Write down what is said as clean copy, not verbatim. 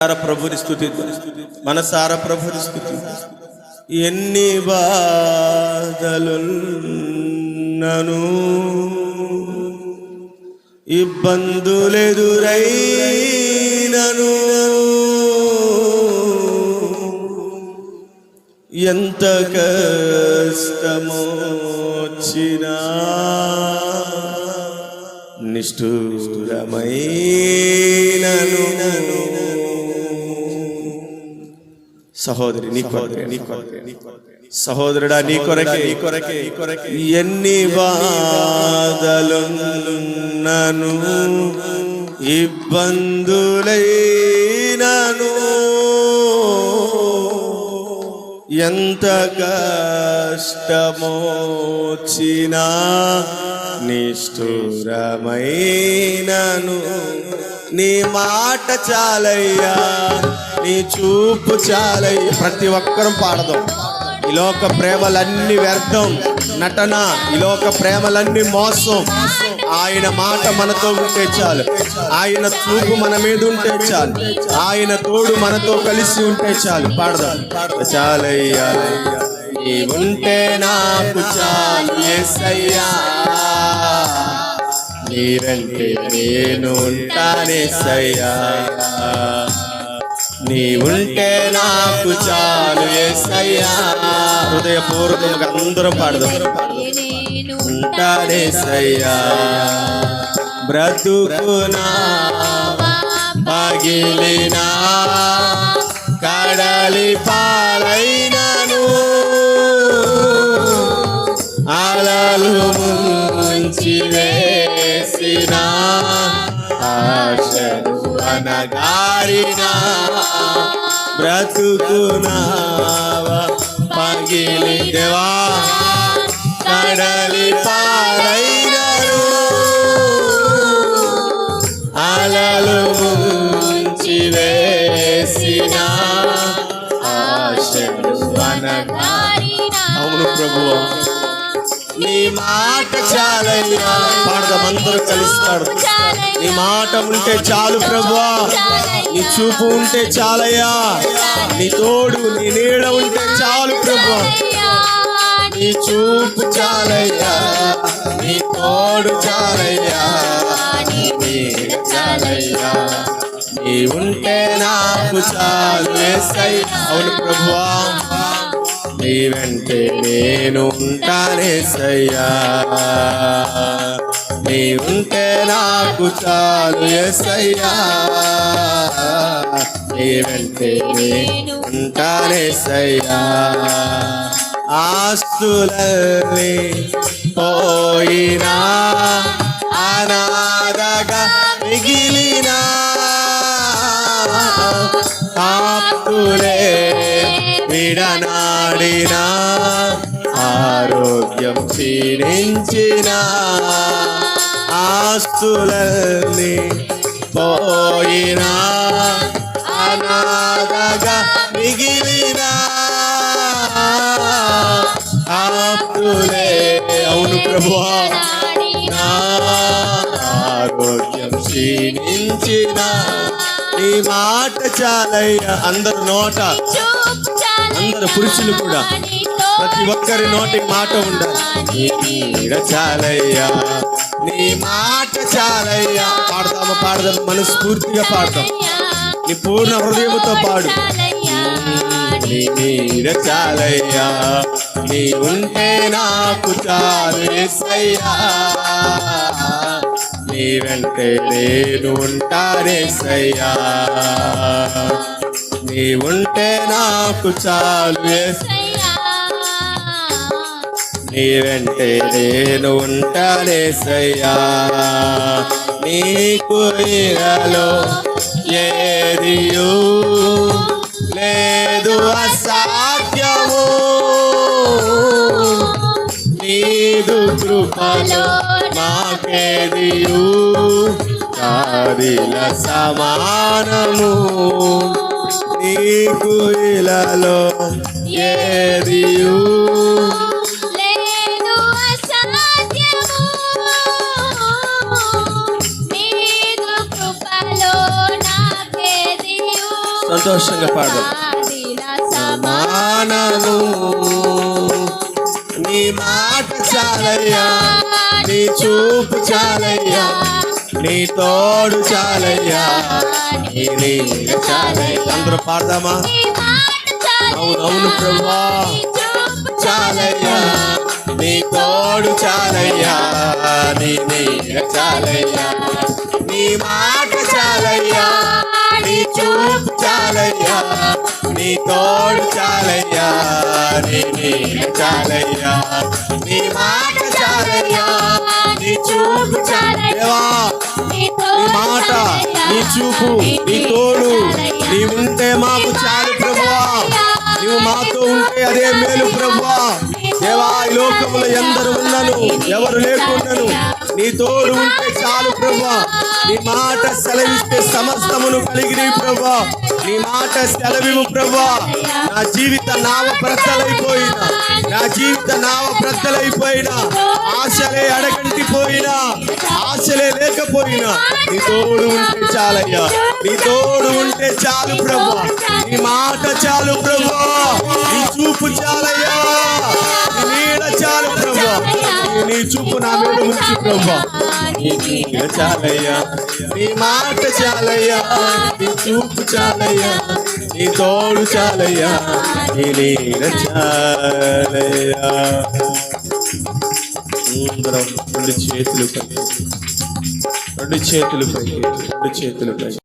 ప్రభుని స్తుతిద్దాం, మనసారా ప్రభుని స్తుతిద్దాం. ఎన్ని బాధలున్నను, ఇబ్బందులెదురైనను, ఎంత కష్టమొచ్చినా నిష్ఠూరమైనను. సహోదరి నీ కొరకే, సహోదరుడా నీ కొరకే ఎన్ని బాధలున్నను, ఇబ్బందులైనను, ఎంత కష్టమొచ్చినా నిష్ఠూరమైనను. నీ మాట చాలయ్యా, నీ చూపు చాలయ్యా. ప్రతి ఒక్కరం పాడదాం. ఈ లోక ప్రేమలన్నీ వ్యర్థం, నటన. ఈ లోక ప్రేమలన్నీ మోసం. ఆయన మాట మనతో ఉంటే చాలు, ఆయన చూపు మన మీద ఉంటే చాలు, ఆయన తోడు మనతో కలిసి ఉంటే చాలు. పాడదాం. చాలయ్యా నీ ఉంటే నాకు చాలు యేసయ్యా, నీ వెంటే నేను ఉంటానేసయ్యా, నీ ఉంటే నాకు చాలు యేసయ్యా. హృదయపూర్వకంగా అందరం పాడదాం. ఉంటానేసయ్యా, బ్రతుకునా పగిలినా కడలి పాలైనను, అలలు ముంచి వేసిన ఆశలు అనగారిన, బ్రతుకునావా పగిలి దేవా కడలి పాలైనను, అలలు ముంచి వేసిన ఆశలు అనగారిన. అవును ప్రభువా, నీ మాట చాలయ్యా. పాడదాం, అందరూ కలిసి పాడదాం. నీ మాట ఉంటే చాలు ప్రభువా, నీ చూపు ఉంటే చాలయ్యా, నీ తోడు నీ నీడ ఉంటే చాలు ప్రభువా. నీ చూపు చాలయ్యా, నీ తోడు చాలయ్యా, నీ నీడ చాలయ్యా, నీ ఉంటే నాకు చాలు యేసయ్యా. అవును ప్రభువా, నీ వెంటే నేను ఉంటానేసయ్యా, నీ ఉంటే నాకు చాలు యేసయ్యా, నీ వెంటే నేను ఉంటానేసయ్యా. ఆస్తులన్నీ పోయినా అనాథగా మిగిలినా, ఆప్తులే విడనాడిన, ఆరోగ్యం క్షీణించిన, ఆస్తులన్నీ పోయినా అనాథగా మిగిలిన, ఆప్తులే అవును ప్రభువా ఆరోగ్యం క్షీణించిన, నీ మాట చాలయ్యా. అందరు నోట, అందరు పురుషులు కూడా ప్రతి ఒక్కరి నోటికి మాట ఉండాలి. నీ నీడ చాలయ్యా, నీ మాట చాలయ్యా. పాడదాము, పాడదాము, మనస్ఫూర్తిగా పాడదాం. నీ పూర్ణ హృదయముతో పాడు. నీ నీడ చాలయ్యా, నీ ఉంటే నాకు చాలు యేసయ్యా, నీ వెంటే నేను ఉంటానేసయ్యా, నీ ఉంటే నాకు చాలు యేసయ్యా, నీ వెంటే నేను ఉంటానేసయ్యా. నీకు ఇరలో ఏదియు లేదు అసాధ్యము, నీదు కృపలో మాకేదియు కాదిల సమానము, నీకు ఇలలో ఏదియు లేదు అసాధ్యము, నీదు కృపలో నాకేదియు సంతోషంగా పాడదాం. ఆదిలా మానము నీ మాట చాలయ్యా, నీ చూపు చాలయ్యా, నీ తోడు చాలయ్యా, నీ నీడ చాలయ్యా. అందరూ పాడదామా? అవునవును ప్రభువా, చాలయ్యా, నీ తోడు చాలయ్యా, నీ నీడ చాలయ్యా, నీ మాట చాలయ్యా, నీ చూపు చాలయ్యా, నీ తోడు చాలయ్యా, నీ నీడ చాలయ్యా, నీ మాట చాలయ్యా, నీ చూపు చాలయ్యా. నీ మాట, నీ చూపు, నీ తోడు నీ ఉంటే మాకు చాలు ప్రభువా. నువ్వు మాతో ఉంటే అదే మేలు ప్రభువా. దేవా, ఈ లోకంలో ఎందరు ఉన్నను, ఎవరు లేకున్నను, నీ తోడు ఉంటే చాలు ప్రభువా. నీ మాట సెలవిస్తే సమస్తమును కలిగిన ప్రభువా. నీ మాట సెలవిము ప్రభువా. నా జీవిత నావ బ్రద్దలైపోయినా, నా జీవిత నావ బ్రద్దలైపోయినా, ఆశలే అడగంటిపోయినా, ఆశలే లేకపోయినా, నీ తోడు ఉంటే చాలయ్యా, నీ తోడు ఉంటే చాలు ప్రభువా. నీ మాట చాలు ప్రభువా, నీ చూపు చాలయ్యా, నీ నీడ చాలు ప్రభువా. నీ చూపు నా మీద ఉంచు ప్రభువా. నీ నీడ చాలయ్యా, నీ మాట చాలయ్యా, నీ చూపు చాలయ్యా, నీ తోడు చాలయ్యా, నీ నీడ చాలయ్యా. అందరం రెండు చేతులు పైకి, రెండు చేతులు పైకి, రెండు చేతులు పైకి.